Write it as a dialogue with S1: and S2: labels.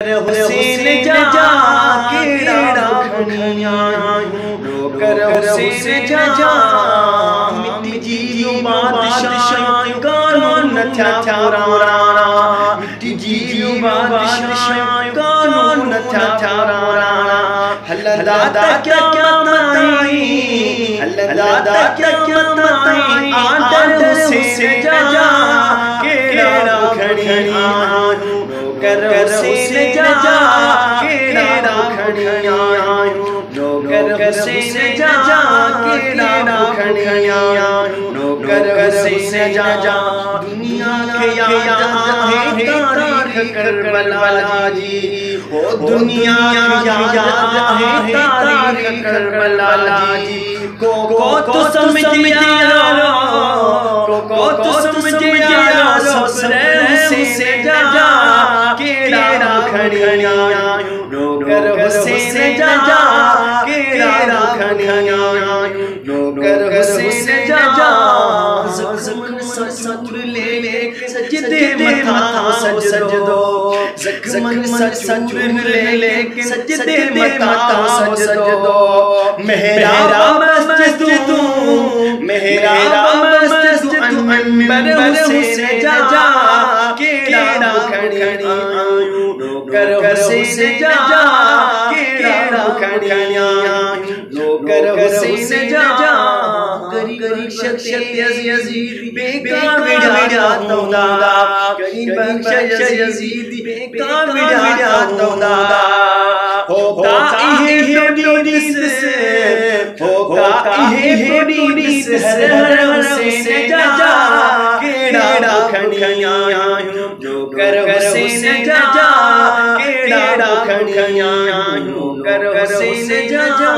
S1: हुसैन जा केड़ा खणियां नौकर हुसैन जा मिट्टी जी बादशाह कानून न था पुराना मिट्टी जी बादशाह कानून न था पुराना हल्ला क्या बताई हल्ला क्या बताई आदर हुसैन जा केड़ा खणियां नौकर हुसैन जा केड़ा खणियां नौकर हुसैन जा केड़ा खणियां नौकर हुसैन जा दुनिया के याद है तारीख करबला जी हो दुनिया की याद है तारीख करबला जी को तो समझ यारो को तो समझ यारो हुसैन जा केड़ा खणियां नौकर हुसैन जा केड़ा खणियां नौकर हुसैन जा ज़ख्म ससुर ले सजदे मथा सजदो ज़ख्म ससुर ले सजदे मथा सजदो मेहराब मस्जिद अनवर हुसैन जा केड़ा खणियां नौकर हुसैन जा केड़ा खणियां नौकर हुसैन जा गरीब शख्सियत यजीद बेकार विड़ा तौदा गरीब शख्सियत यजीद बेकार विड़ा तौदा होगा इहे डोडीस होगा इहे डोडीस हर हुसैन जा केड़ा खणियां नौकर हुसैन जा केड़ा खणियां नौकर हुसैन जा।